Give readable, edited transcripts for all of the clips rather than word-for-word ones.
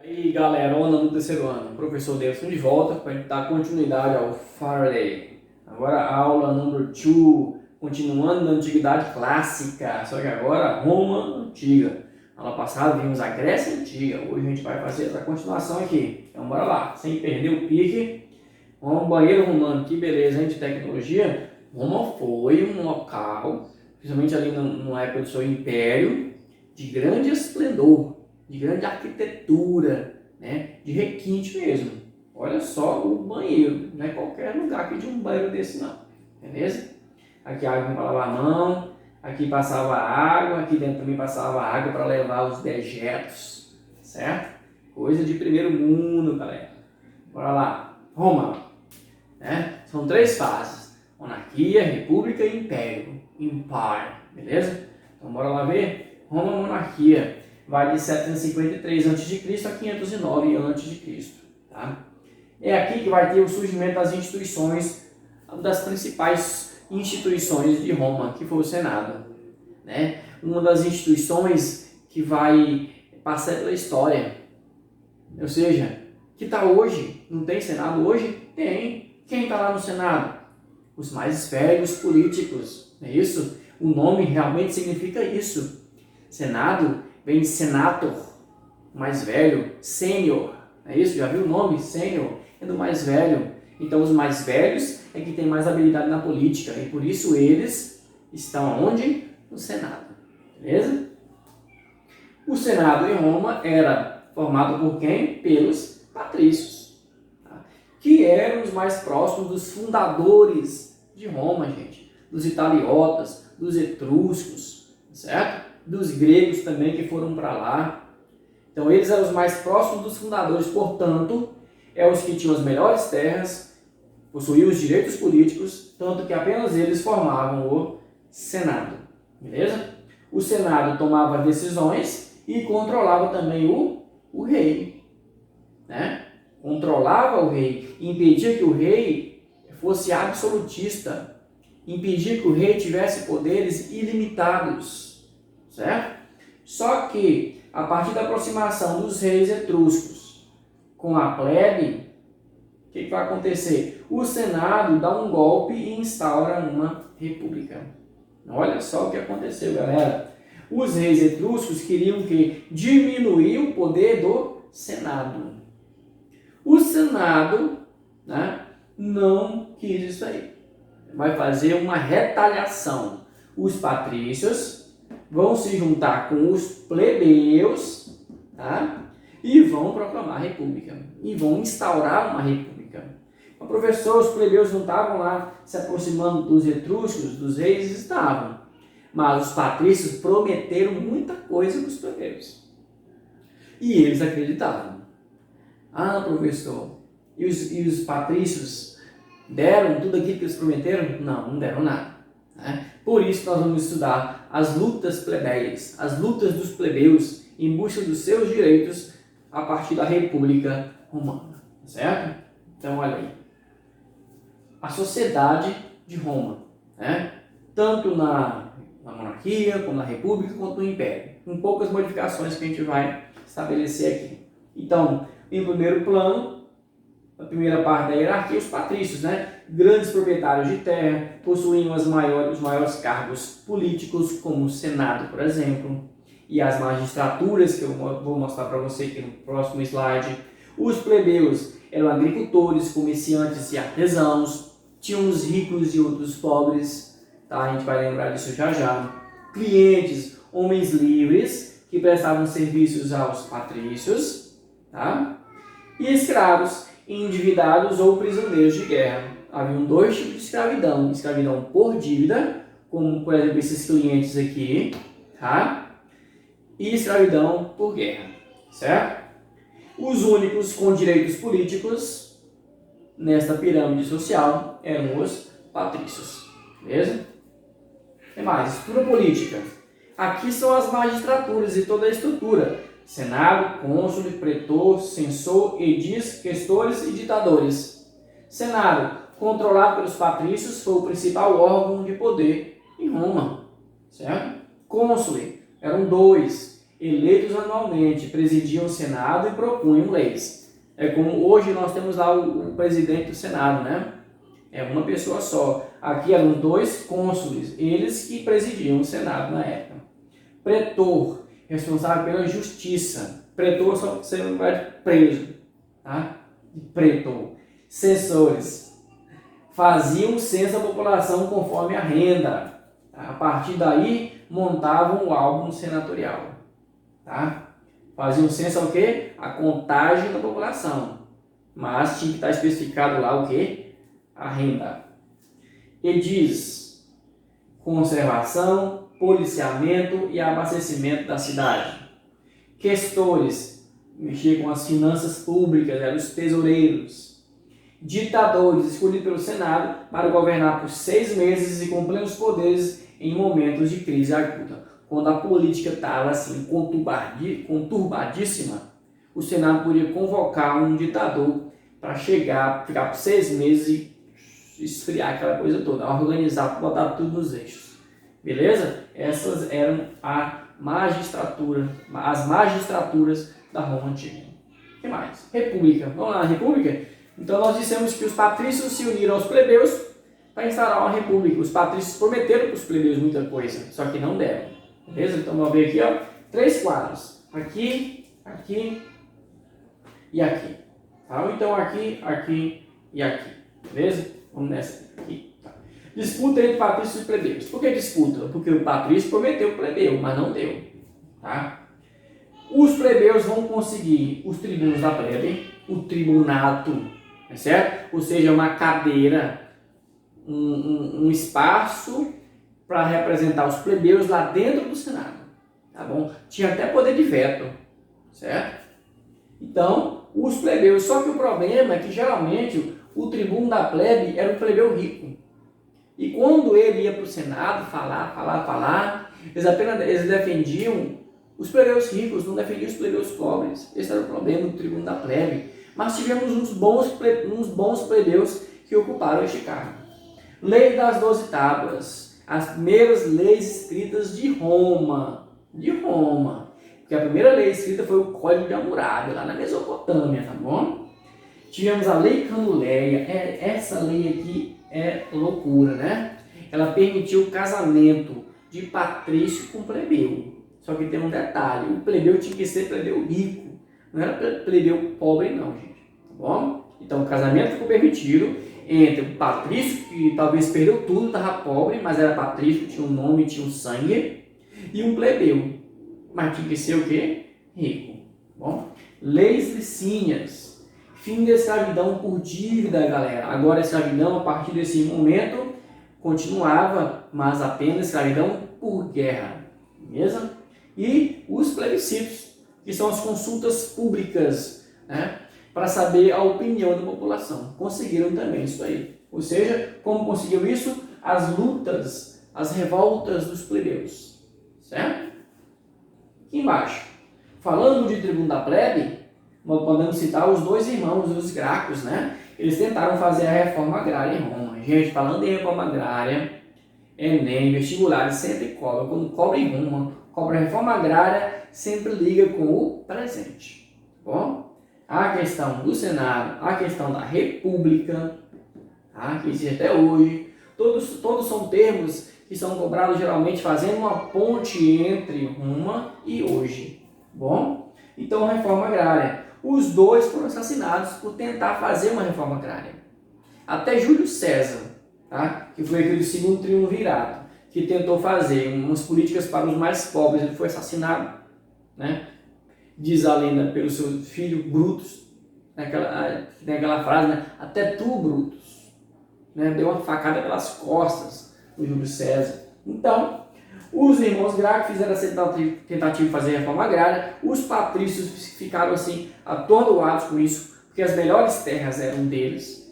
E aí galera, onda no terceiro ano, professor Davidson de volta para a gente dar continuidade ao Faraday. Agora a aula número 2, continuando na Antiguidade Clássica, só que agora Roma Antiga. Na aula passada vimos a Grécia Antiga, hoje a gente vai fazer essa continuação aqui. Então bora lá, sem perder o pique. Um banheiro romano, que beleza, hein, de tecnologia. Roma foi um local, principalmente ali na época do seu império, de grande esplendor, de grande arquitetura, né? De requinte mesmo. Olha só o banheiro, não é qualquer lugar que de um banheiro desse não, beleza? Aqui a água para lavar a mão, aqui passava água, aqui dentro também passava água para levar os dejetos, certo? Coisa de primeiro mundo, galera. Bora lá, Roma, né? São 3 fases: monarquia, república e império, empire, beleza? Então bora lá ver. Roma, monarquia, vai de 753 a.C. a 509 a.C. Tá? É aqui que vai ter o surgimento das instituições, das principais instituições de Roma, que foi o Senado. Né? Uma das instituições que vai passar pela história. Ou seja, que está hoje, não tem Senado hoje? Tem. Quem está lá no Senado? Os mais velhos políticos, não é isso? O nome realmente significa isso. Senado vem de senator, mais velho, sênior, não é isso? Já viu o nome? Sênior é do mais velho. Então os mais velhos é que têm mais habilidade na política e por isso eles estão onde? No Senado, beleza? O Senado em Roma era formado por quem? Pelos patrícios, tá? Que eram os mais próximos dos fundadores de Roma, gente, dos italiotas, dos etruscos, certo? Dos gregos também que foram para lá. Então eles eram os mais próximos dos fundadores, portanto, é os que tinham as melhores terras, possuíam os direitos políticos, tanto que apenas eles formavam o Senado, beleza? O Senado tomava decisões e controlava também o rei, né? Controlava o rei, impedia que o rei fosse absolutista, impedia que o rei tivesse poderes ilimitados, certo? Só que, a partir da aproximação dos reis etruscos com a plebe, o que vai acontecer? O Senado dá um golpe e instaura uma república. Olha só o que aconteceu, galera. Os reis etruscos queriam que diminuir o poder do Senado. O Senado, né, não quis isso aí. Vai fazer uma retaliação. Os patrícios vão se juntar com os plebeus, tá? E vão proclamar a república. E vão instaurar uma república. O professor, os plebeus não estavam lá se aproximando dos etruscos, dos reis, estavam. Mas os patrícios prometeram muita coisa para os plebeus. E eles acreditavam. Ah, professor, e os patrícios deram tudo aquilo que eles prometeram? Não, não deram nada. Né? Por isso nós vamos estudar as lutas plebeias, as lutas dos plebeus em busca dos seus direitos a partir da República Romana. Certo? Então, olha aí. A sociedade de Roma, né? Tanto na monarquia, como na república, quanto no império. Com poucas modificações que a gente vai estabelecer aqui. Então, em primeiro plano, a primeira parte da hierarquia, os patrícios, né? Grandes proprietários de terra, possuíam os maiores cargos políticos, como o Senado, por exemplo, e as magistraturas, que eu vou mostrar para você aqui no próximo slide. Os plebeus eram agricultores, comerciantes e artesãos, tinham os ricos e outros pobres, tá? A gente vai lembrar disso já já. Clientes, homens livres, que prestavam serviços aos patrícios, tá? E escravos, endividados ou prisioneiros de guerra. Haviam 2 tipos de escravidão: escravidão por dívida, como por exemplo esses clientes aqui, tá? E escravidão por guerra, certo? Os únicos com direitos políticos nesta pirâmide social eram os patrícios, beleza? O que mais? Estrutura política. Aqui são as magistraturas e toda a estrutura: Senado, cônsul, pretor, censor, edis, questores e ditadores. Senado, controlado pelos patrícios, foi o principal órgão de poder em Roma, certo? Cônsul, eram 2, eleitos anualmente, presidiam o Senado e propunham leis. É como hoje nós temos lá o presidente do Senado, né? É uma pessoa só. Aqui eram 2 cônsules, eles que presidiam o Senado na época. Pretor, responsável pela justiça. Pretor só você não vai preso, tá? Pretor. Censores, faziam censo da população conforme a renda. Tá? A partir daí, montavam o álbum senatorial. Tá? Faziam censo ao quê? A contagem da população. Mas tinha que estar especificado lá o quê? A renda. Edis, conservação, policiamento e abastecimento da cidade. Questores, mexer com as finanças públicas, eram os tesoureiros. Ditadores, escolhidos pelo Senado para governar por 6 meses e com plenos poderes em momentos de crise aguda. Quando a política estava assim, conturbadíssima, o Senado podia convocar um ditador para chegar, ficar por 6 meses e esfriar aquela coisa toda, organizar, botar tudo nos eixos. Beleza? Essas eram as magistraturas da Roma Antiga. O que mais? República. Vamos lá, República? Então nós dissemos que os patrícios se uniram aos plebeus para instaurar uma república. Os patrícios prometeram para os plebeus muita coisa, só que não deram. Beleza? Então vamos ver aqui, ó, 3 quadros. Aqui, aqui e aqui. Tá? Então aqui, aqui e aqui. Beleza? Vamos nessa aqui. Tá. Disputa entre patrícios e plebeus. Por que disputa? Porque o patrício prometeu o plebeu, mas não deu. Tá? Os plebeus vão conseguir os tribunos da plebe, o tribunato, certo? Ou seja, uma cadeira, um espaço para representar os plebeus lá dentro do Senado, tá bom? Tinha até poder de veto, certo? Então, os plebeus, só que o problema é que geralmente o tribuno da plebe era um plebeu rico. E quando ele ia para o Senado falar, eles defendiam os plebeus ricos, não defendiam os plebeus pobres. Esse era o problema do tribuno da plebe. Mas tivemos uns bons plebeus que ocuparam este cargo. Lei das 12 tábuas. As primeiras leis escritas de Roma. Porque a primeira lei escrita foi o Código de Hammurabi, lá na Mesopotâmia, tá bom? Tivemos a Lei Canuleia. Essa lei aqui é loucura, né? Ela permitiu o casamento de patrício com plebeu. Só que tem um detalhe, o plebeu tinha que ser plebeu rico, não era plebeu pobre não, gente, tá bom? Então o casamento ficou permitido entre o patrício, que talvez perdeu tudo, estava pobre, mas era patrício, tinha um nome, tinha um sangue, e um plebeu, mas tinha que ser o quê? Rico, tá bom? Leis licínias, fim da escravidão por dívida, galera. Agora a escravidão, a partir desse momento, continuava, mas apenas escravidão por guerra, beleza? E os plebiscitos, que são as consultas públicas, né, para saber a opinião da população. Conseguiram também isso aí. Ou seja, como conseguiu isso? As lutas, as revoltas dos plebeus. Certo? Aqui embaixo, falando de tribuno da plebe, nós podemos citar os 2 irmãos, os Gracos, né? Eles tentaram fazer a reforma agrária em Roma. Gente, falando em reforma agrária, Enem, vestibulares sempre cobra. Quando cobra em Roma, cobra a reforma agrária, sempre liga com o presente. Bom, a questão do Senado, a questão da República, tá? Que existe até hoje, todos são termos que são cobrados geralmente fazendo uma ponte entre Roma e hoje. Bom, então a reforma agrária. Os 2 foram assassinados por tentar fazer uma reforma agrária. Até Júlio César, tá? Que foi aquele segundo triunvirato, que tentou fazer umas políticas para os mais pobres, ele foi assassinado, né? Diz a lenda pelo seu filho Brutus, naquela frase, né? Até tu, Brutus, né? Deu uma facada pelas costas do Júlio César. Então, os irmãos Gracos fizeram essa tentativa de fazer a reforma agrária, os patrícios ficaram assim atordoados com isso, porque as melhores terras eram deles,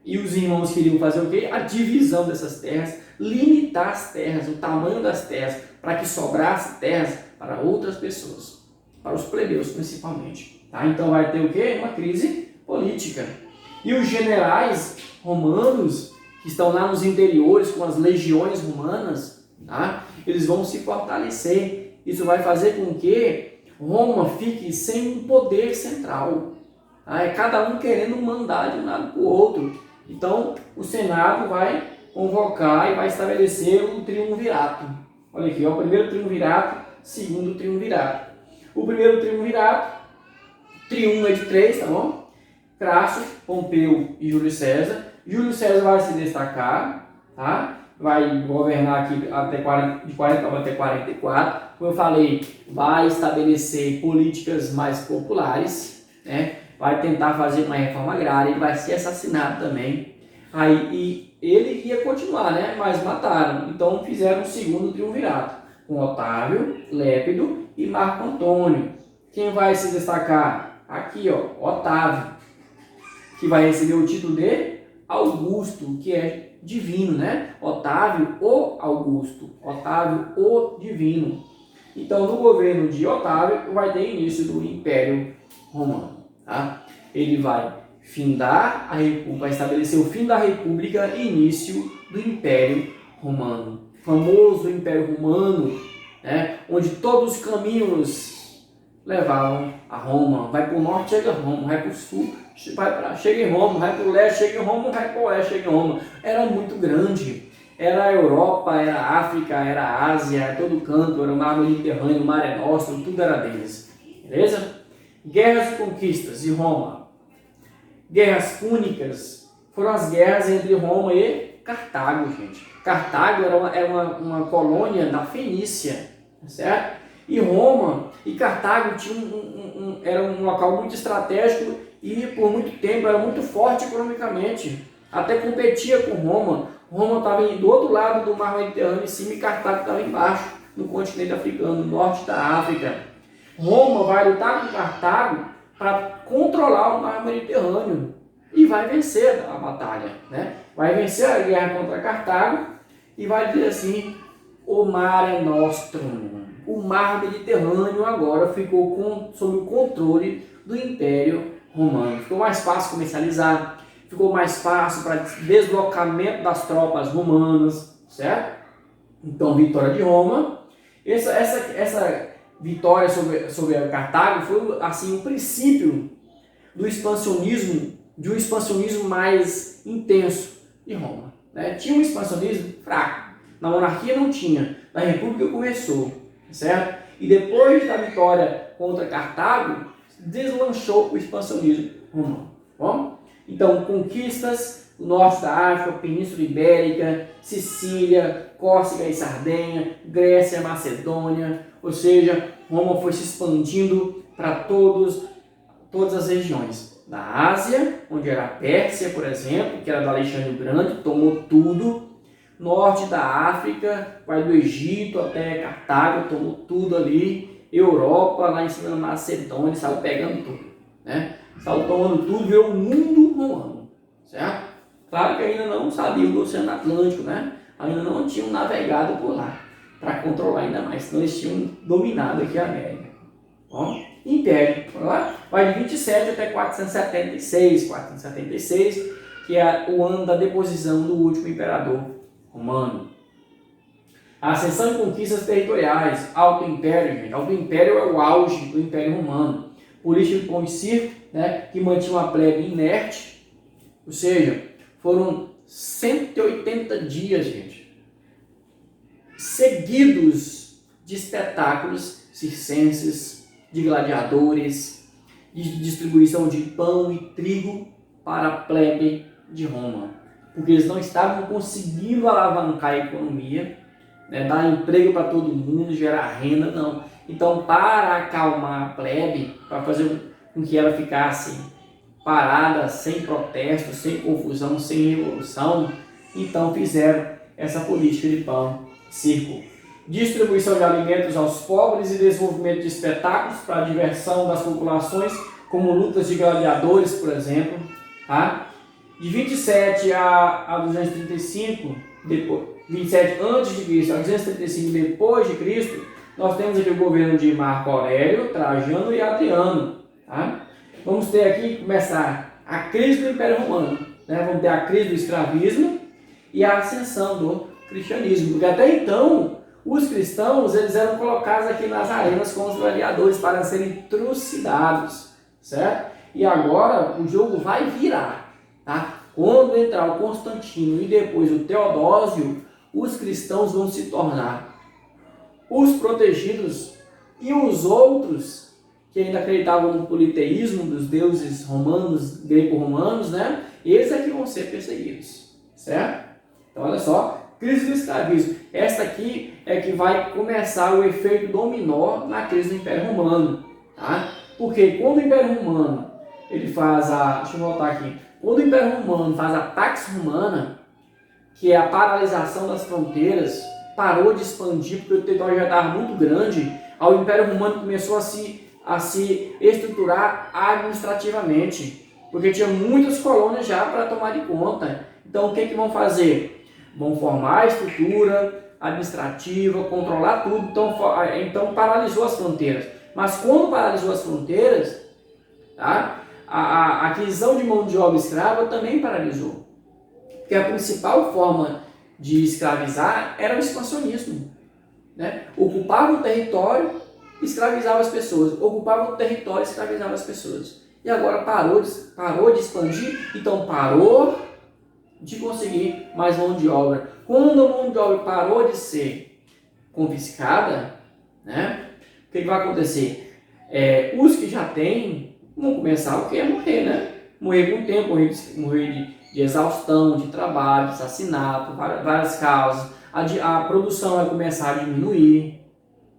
e os irmãos queriam fazer o quê? A divisão dessas terras, limitar as terras, o tamanho das terras, para que sobrasse terras para outras pessoas, para os plebeus principalmente. Tá? Então vai ter o quê? Uma crise política. E os generais romanos, que estão lá nos interiores com as legiões romanas, tá? Eles vão se fortalecer Isso vai fazer com que Roma fique sem um poder central. É cada um querendo mandar de um lado para o outro. Então, o Senado vai convocar e vai estabelecer o triunvirato. Olha aqui, ó, o primeiro triunvirato, segundo triunvirato. O primeiro triunvirato, triunva de 3, tá bom? Crasso, Pompeu e Júlio César. Júlio César vai se destacar, tá? Vai governar aqui até de 49 até 44. Como eu falei, vai estabelecer políticas mais populares, né? Vai tentar fazer uma reforma agrária, ele vai ser assassinado também. Aí, e ele ia continuar, né? Mas mataram. Então fizeram o segundo triunvirato, com Otávio, Lépido e Marco Antônio. Quem vai se destacar? Aqui, ó, Otávio, que vai receber o título de Augusto, que é divino, né? Otávio, o Augusto. Otávio, o divino. Então, no governo de Otávio, vai ter início do Império Romano. Tá? Ele vai findar a República, vai estabelecer o fim da República e início do Império Romano. O famoso Império Romano, né? Onde todos os caminhos levavam a Roma. Vai para o norte, chega a Roma. Vai para o sul, chega em Roma. Vai para o leste, chega em Roma. Vai para o oeste, chega em Roma. Era muito grande. Era a Europa, era a África, era a Ásia, todo canto, era o mar Mediterrâneo, o Mare Nostrum, tudo era deles. Beleza? Guerras e conquistas de Roma. Guerras púnicas foram as guerras entre Roma e Cartago, gente. Cartago era uma colônia da Fenícia, certo? E Roma e Cartago tinha era um local muito estratégico e por muito tempo era muito forte economicamente. Até competia com Roma. Roma estava do outro lado do mar Mediterrâneo em cima e Cartago estava embaixo, no continente africano, no norte da África. Roma vai lutar com Cartago para controlar o mar Mediterrâneo e vai vencer a batalha, né? Vai vencer a guerra contra Cartago e vai dizer assim, o Mare Nostrum. O mar Mediterrâneo agora ficou sob o controle do Império Romano. Ficou mais fácil comercializar, ficou mais fácil para deslocamento das tropas romanas, certo? Então, vitória de Roma. Essa vitória sobre Cartago foi assim o princípio do expansionismo, de um expansionismo mais intenso de Roma, né? Tinha um expansionismo fraco, na monarquia não tinha, na república começou, certo? E depois da vitória contra Cartago, deslanchou o expansionismo romano. Bom? Então, conquistas do norte da África, Península Ibérica, Sicília, Córcega e Sardenha, Grécia, Macedônia, ou seja, Roma foi se expandindo para todas as regiões. Da Ásia, onde era a Pérsia, por exemplo, que era do Alexandre o Grande, tomou tudo. Norte da África, vai do Egito até Cartago, tomou tudo ali. Europa, lá em cima da Macedônia, saiu pegando tudo, né? Saiu tomando tudo, veio o mundo romano, certo? Claro que ainda não sabia do Oceano Atlântico, né? Ainda não tinham navegado por lá, para controlar ainda mais, senão eles tinham dominado aqui a América. Bom, Império, vai de 27 até 476, que é o ano da deposição do último imperador romano. A ascensão e conquistas territoriais, Alto Império, gente. Alto Império é o auge do Império Romano. Política de pão e circo, né, que mantinha uma plebe inerte, ou seja, foram 180 dias, gente, seguidos de espetáculos circenses, de gladiadores, de distribuição de pão e trigo para a plebe de Roma, porque eles não estavam conseguindo alavancar a economia, né, dar emprego para todo mundo, gerar renda, não. Então, para acalmar a plebe, para fazer com que ela ficasse parada, sem protesto, sem confusão, sem revolução, então fizeram essa política de pão e circo. Distribuição de alimentos aos pobres e desenvolvimento de espetáculos para a diversão das populações, como lutas de gladiadores, por exemplo. Tá? De 27 a 235, 27 antes de Cristo a 235 depois de Cristo, nós temos aqui o governo de Marco Aurélio, Trajano e Adriano. Tá? Vamos ter aqui, começar a crise do Império Romano, né? Vamos ter a crise do escravismo e a ascensão do cristianismo, porque até então os cristãos eles eram colocados aqui nas arenas como os gladiadores para serem trucidados, certo? E agora o jogo vai virar, tá? Quando entrar o Constantino e depois o Teodósio, os cristãos vão se tornar os protegidos e os outros que ainda acreditavam no politeísmo dos deuses romanos, greco-romanos, né? Eles é que vão ser perseguidos, certo? Então olha só, crise do escravismo. Esta aqui é que vai começar o efeito dominó na crise do Império Romano, tá? Porque quando o Império Romano ele faz a, deixa eu voltar aqui, quando o Império Romano faz a Pax Romana, que é a paralisação das fronteiras, parou de expandir porque o território já estava muito grande, o Império Romano começou a se estruturar administrativamente, porque tinha muitas colônias já para tomar de conta. Então o que vão fazer? Vão formar a estrutura administrativa, controlar tudo, então paralisou as fronteiras. Mas quando paralisou as fronteiras, tá? A aquisição de mão de obra escrava também paralisou. Porque a principal forma de escravizar era o expansionismo, né? Ocupava o território, escravizava as pessoas. Ocupava o território, escravizava as pessoas. E agora parou de expandir, então parou de conseguir mais mão de obra. Quando a mão de obra parou de ser confiscada, né? O que vai acontecer? Os que já têm vão começar o que? A morrer, né? Morrer com o tempo, morrer de exaustão, de trabalho, de assassinato, várias causas. A produção vai começar a diminuir,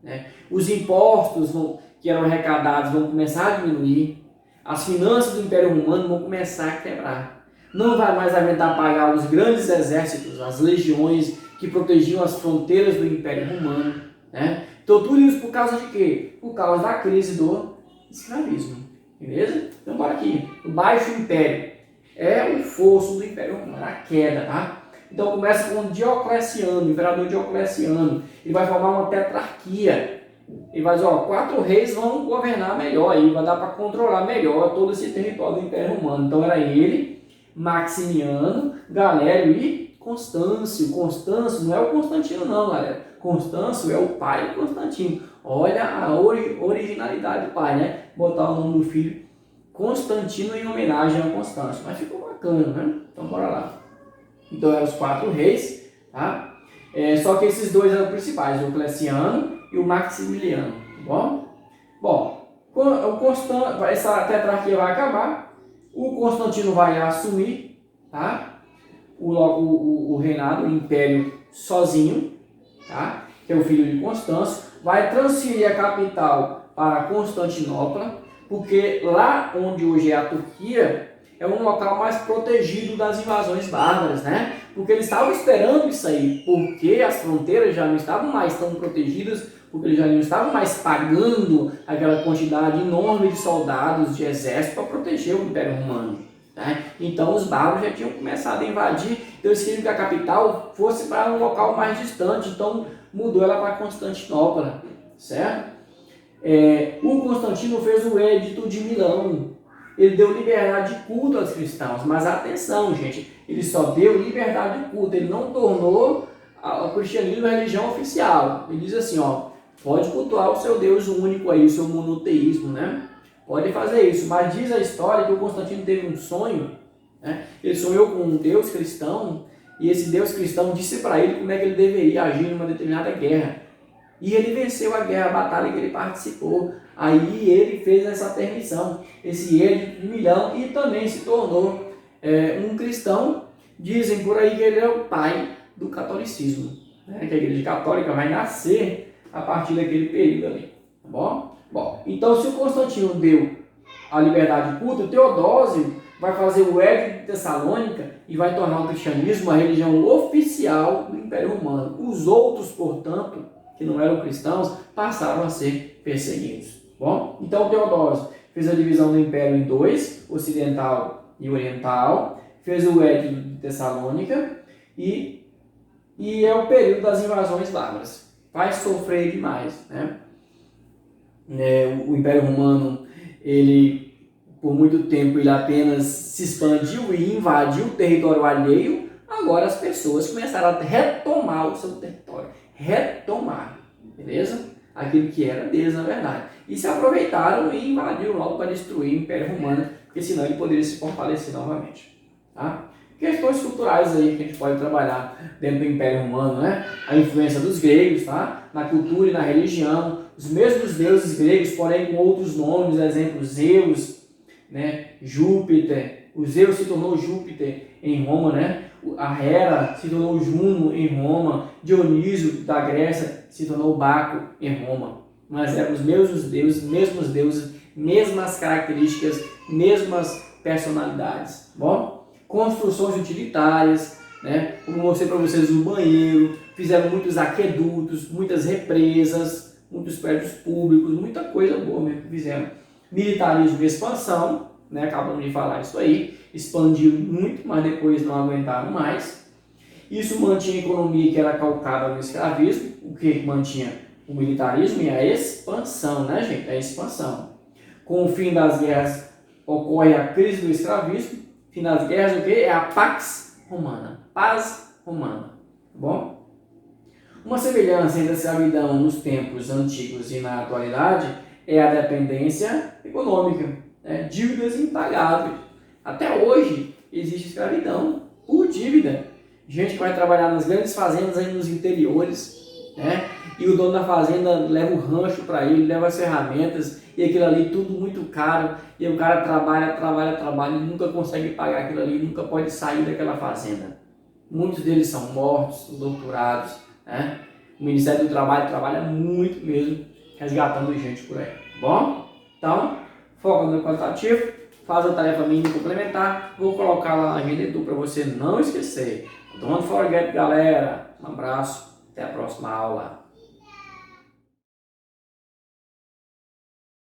né? Os impostos que eram arrecadados vão começar a diminuir. As finanças do Império Romano vão começar a quebrar. Não vai mais aguentar pagar os grandes exércitos, as legiões que protegiam as fronteiras do Império Romano, né? Então tudo isso por causa de quê? Por causa da crise do escravismo. Beleza? Então bora aqui. O Baixo Império é o fosso do Império Romano, a queda, tá? Então começa com Diocleciano, o imperador Diocleciano. Ele vai formar uma tetrarquia. Ele vai dizer, 4 reis vão governar melhor, aí vai dar para controlar melhor todo esse território do Império Romano. Então era ele, Maximiano, Galério e Constâncio. Constâncio não é o Constantino não, galera. Constâncio é o pai de Constantino. Olha a originalidade do pai, né? Botar o nome do filho Constantino em homenagem a Constâncio. Mas ficou bacana, né? Então bora lá. Então eram os 4 reis, tá? Só que esses dois eram principais, o Diocleciano e o Maximiliano, tá bom? Bom, essa tetrarquia vai acabar, o Constantino vai assumir, tá? O reinado, o império sozinho, tá? Que é o filho de Constâncio, vai transferir a capital para Constantinopla, porque lá onde hoje é a Turquia, é um local mais protegido das invasões bárbaras, né? Porque eles estavam esperando isso aí, porque as fronteiras já não estavam mais tão protegidas, porque eles já não estavam mais pagando aquela quantidade enorme de soldados, de exército para proteger o Império Romano, né? Então os bárbaros já tinham começado a invadir, então eles queriam que a capital fosse para um local mais distante, então mudou ela para Constantinopla, certo? O Constantino fez o Edito de Milão. Ele deu liberdade de culto aos cristãos, mas atenção, gente, ele só deu liberdade de culto, ele não tornou o cristianismo a religião oficial. Ele diz assim, pode cultuar o seu Deus único aí, o seu monoteísmo, né? Pode fazer isso, mas diz a história que o Constantino teve um sonho, né? Ele sonhou com um Deus cristão, e esse Deus cristão disse para ele como é que ele deveria agir numa determinada guerra. E ele venceu a guerra, a batalha que ele participou. Aí ele fez essa permissão, esse Edito de Milão, e também se tornou um cristão. Dizem por aí que ele é o pai do catolicismo, né? Que a Igreja Católica vai nascer a partir daquele período ali, tá bom? Bom, então se o Constantino deu a liberdade de culto, o Teodósio vai fazer o Edito de Tessalônica e vai tornar o cristianismo a religião oficial do Império Romano. Os outros, portanto, que não eram cristãos, passaram a ser perseguidos. Bom, então Teodósio fez a divisão do Império em 2, ocidental e oriental, fez o Edito de Tessalônica e é o período das invasões bárbaras. Vai sofrer demais, né? O Império Romano, ele por muito tempo ele apenas se expandiu e invadiu o território alheio. Agora as pessoas começaram a retomar o seu território, retomar, beleza? Aquilo que era deles, na verdade. E se aproveitaram e invadiram logo para destruir o Império Romano, porque senão ele poderia se fortalecer novamente. Tá? Questões culturais aí que a gente pode trabalhar dentro do Império Romano, né? A influência dos gregos, tá? Na cultura e na religião, os mesmos deuses gregos, porém com outros nomes, exemplo, Zeus, né? Júpiter, o Zeus se tornou Júpiter em Roma, né? A Hera se tornou Juno em Roma, Dionísio da Grécia se tornou Baco em Roma. Mas eram os mesmos deuses, mesmas características, mesmas personalidades. Bom, construções utilitárias, né? Como eu mostrei para vocês o banheiro, fizeram muitos aquedutos, muitas represas, muitos prédios públicos, muita coisa boa mesmo que fizeram. Militarismo e expansão, né? Acabamos de falar isso aí, expandiram muito, mas depois não aguentaram mais. Isso mantinha a economia que era calcada no escravismo, o que mantinha o militarismo e a expansão, né, gente? A expansão. Com o fim das guerras ocorre a crise do escravismo. Fim das guerras, o que? É a Pax Romana, paz romana, tá bom? Uma semelhança entre a escravidão nos tempos antigos e na atualidade é a dependência econômica, né? Dívidas impagáveis. Até hoje existe escravidão por dívida. Gente que vai trabalhar nas grandes fazendas aí nos interiores, né? E o dono da fazenda leva o rancho para ele, leva as ferramentas e aquilo ali tudo muito caro. E o cara trabalha e nunca consegue pagar aquilo ali, nunca pode sair daquela fazenda. Muitos deles são mortos, torturados, né? O Ministério do Trabalho trabalha muito mesmo resgatando gente por aí, tá bom? Então, foca no quantitativo, faz a tarefa mínima complementar, vou colocar lá na agenda para você não esquecer. Don't forget, galera. Um abraço, até a próxima aula.